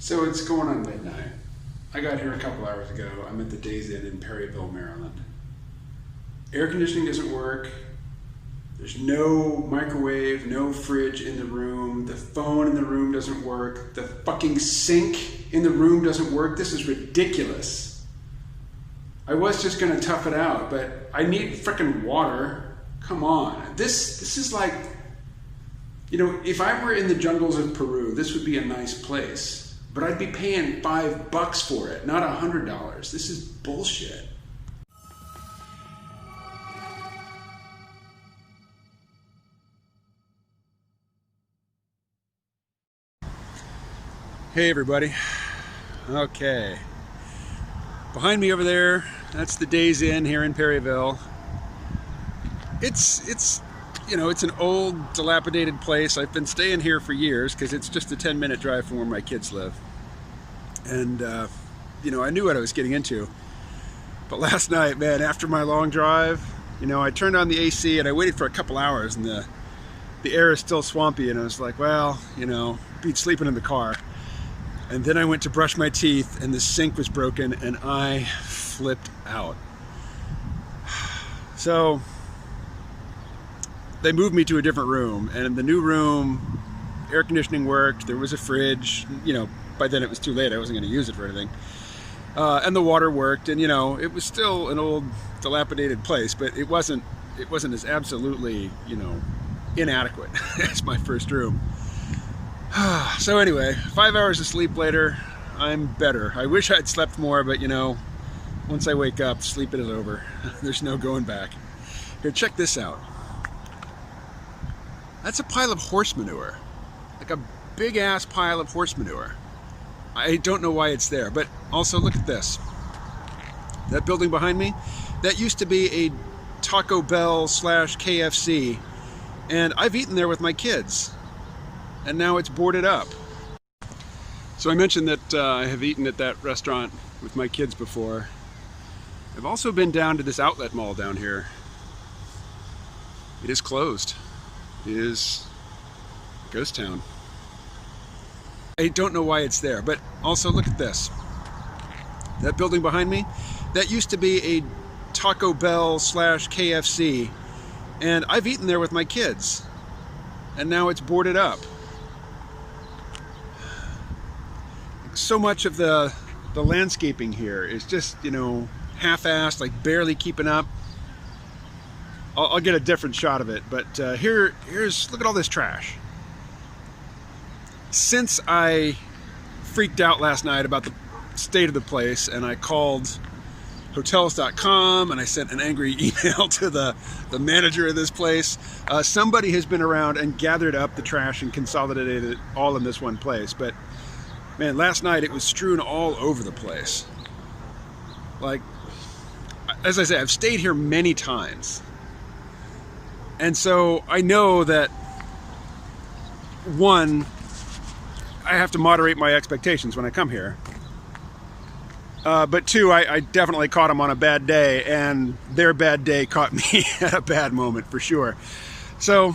So it's going on midnight. I got here a couple hours ago. I'm at the Days Inn in Perryville, Maryland. Air conditioning doesn't work. There's no microwave, no fridge in the room. The phone in the room doesn't work. The fucking sink in the room doesn't work. This is ridiculous. I was just gonna tough it out, but I need frickin' water. Come on. This is like, you know, if I were in the jungles of Peru, this would be a nice place. But I'd be paying $5 for it, not $100. This is bullshit. Hey everybody. Okay. Behind me over there, that's the Days Inn here in Perryville. It's you know, it's an old, dilapidated place. I've been staying here for years because it's just a 10-minute drive from where my kids live. And, you know, I knew what I was getting into. But last night, man, after my long drive, you know, I turned on the AC and I waited for a couple hours and the air is still swampy. And I was like, well, you know, beat sleeping in the car. And then I went to brush my teeth and the sink was broken and I flipped out. So they moved me to a different room, and in the new room, air conditioning worked, there was a fridge, you know, by then it was too late, I wasn't going to use it for anything. And the water worked, and you know, it was still an old, dilapidated place, but it wasn't as absolutely, you know, inadequate as my first room. So anyway, 5 hours of sleep later, I'm better. I wish I'd slept more, but you know, once I wake up, sleep is over. There's no going back. Here, check this out. That's a pile of horse manure. Like a big ass pile of horse manure. I don't know why it's there, but also look at this. That building behind me, that used to be a Taco Bell / KFC, and I've eaten there with my kids, and now it's boarded up. So I mentioned that I have eaten at that restaurant with my kids before. I've also been down to this outlet mall down here. It is closed. It is a ghost town. I don't know why it's there, but also look at this. That building behind me, that used to be a Taco Bell / KFC, and I've eaten there with my kids, and now it's boarded up. So much of the landscaping here is just, you know, half-assed, like barely keeping up. I'll get a different shot of it, but here's look at all this trash. Since I freaked out last night about the state of the place, and I called hotels.com and I sent an angry email to the manager of this place, somebody has been around and gathered up the trash and consolidated it all in this one place. But man, last night it was strewn all over the place. Like, as I say, I've stayed here many times. And so I know that, one, I have to moderate my expectations when I come here. But two, I definitely caught them on a bad day, and their bad day caught me at a bad moment for sure. So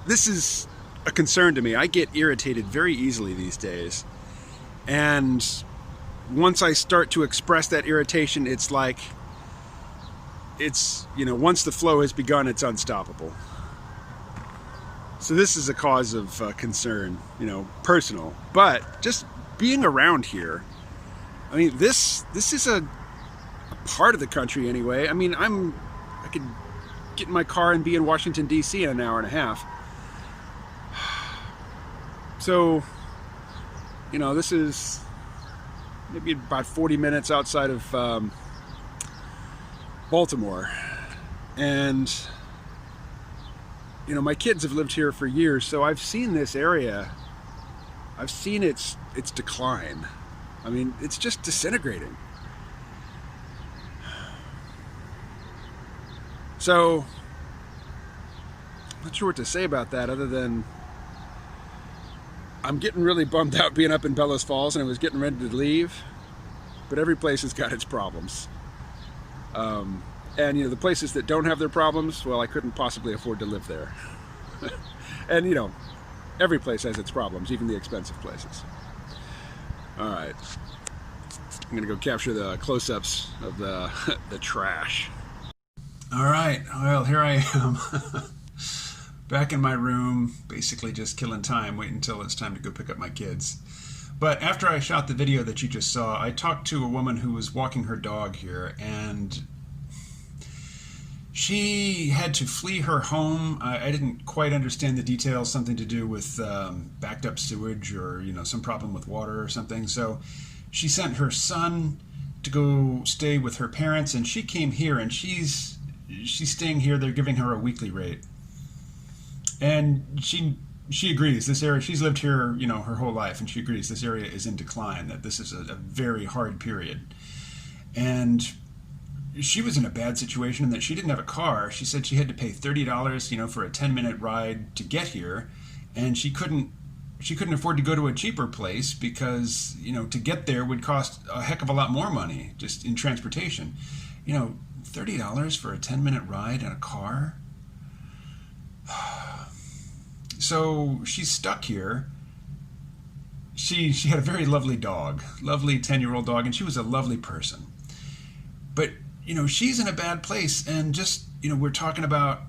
this is a concern to me. I get irritated very easily these days. And once I start to express that irritation, it's like, you know, once the flow has begun, it's unstoppable. So this is a cause of concern, you know, personal. But just being around here, I mean, this is a part of the country anyway. I mean, I could get in my car and be in Washington, D.C. in an hour and a half. So, you know, this is maybe about 40 minutes outside of Baltimore. And you know, my kids have lived here for years, so I've seen this area. I've seen its decline. I mean, it's just disintegrating. So I'm not sure what to say about that other than I'm getting really bummed out being up in Bellows Falls, and I was getting ready to leave, but every place has got its problems. And you know, the places that don't have their problems, well, I couldn't possibly afford to live there. And you know, every place has its problems, even the expensive places. All right, I'm gonna go capture the close-ups of the the trash. All right, well, here I am. Back in my room, basically just killing time, waiting until it's time to go pick up my kids. But after I shot the video that you just saw, I talked to a woman who was walking her dog here, and she had to flee her home. I didn't quite understand the details, something to do with backed up sewage or, you know, some problem with water or something. So she sent her son to go stay with her parents, and she came here, and she's staying here. They're giving her a weekly rate. And she agrees, this area, she's lived here, you know, her whole life, and she agrees this area is in decline, that this is a very hard period. And she was in a bad situation in that she didn't have a car. She said she had to pay $30, you know, for a 10-minute ride to get here, and she couldn't afford to go to a cheaper place because, you know, to get there would cost a heck of a lot more money just in transportation. You know, $30 for a 10-minute ride in a car? So she's stuck here. She had a very lovely dog, lovely 10-year-old dog, and she was a lovely person. But, you know, she's in a bad place, and just, you know, we're talking about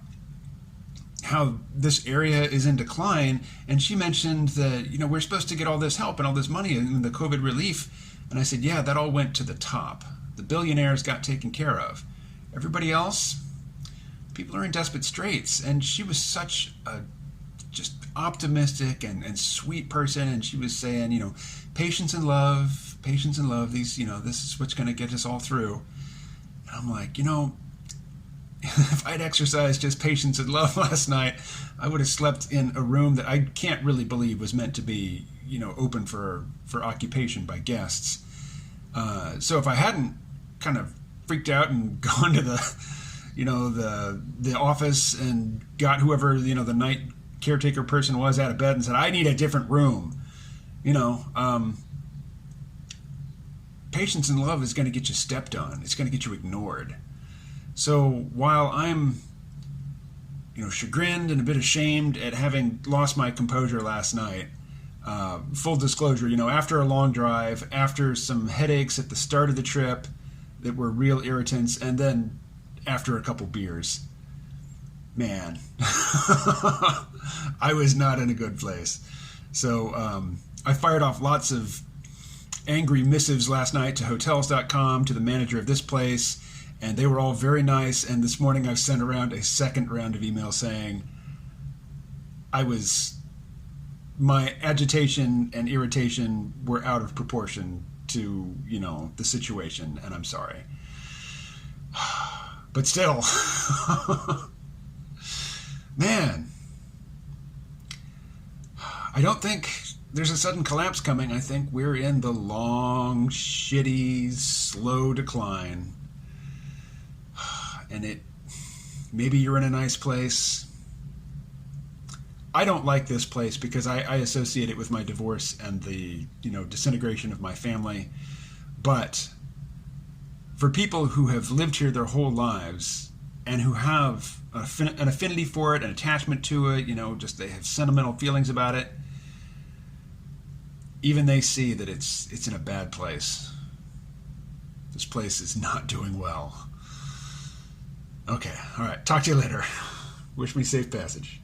how this area is in decline, and she mentioned that, you know, we're supposed to get all this help and all this money and the COVID relief. And I said, yeah, that all went to the top. The billionaires got taken care of. Everybody else, people are in desperate straits. And she was such a just optimistic and sweet person, and she was saying, you know, patience and love, these, you know, this is what's going to get us all through. And I'm like, you know, if I'd exercised just patience and love last night, I would have slept in a room that I can't really believe was meant to be, you know, open for occupation by guests. So if I hadn't kind of freaked out and gone to the, you know, the office and got whoever, you know, the night caretaker person was out of bed and said, I need a different room, you know, patience and love is going to get you stepped on. It's going to get you ignored. So while I'm, you know, chagrined and a bit ashamed at having lost my composure last night, full disclosure, you know, after a long drive, after some headaches at the start of the trip that were real irritants, and then after a couple beers, man, I was not in a good place. So I fired off lots of angry missives last night to hotels.com, to the manager of this place, and they were all very nice. And this morning I've sent around a second round of emails saying my agitation and irritation were out of proportion to, you know, the situation, and I'm sorry. But still, man, I don't think there's a sudden collapse coming. I think we're in the long, shitty, slow decline. And maybe you're in a nice place. I don't like this place because I associate it with my divorce and the, you know, disintegration of my family. But for people who have lived here their whole lives and who have an affinity for it, an attachment to it, you know, just they have sentimental feelings about it, even they see that it's in a bad place. This place is not doing well. Okay, all right. Talk to you later. Wish me safe passage.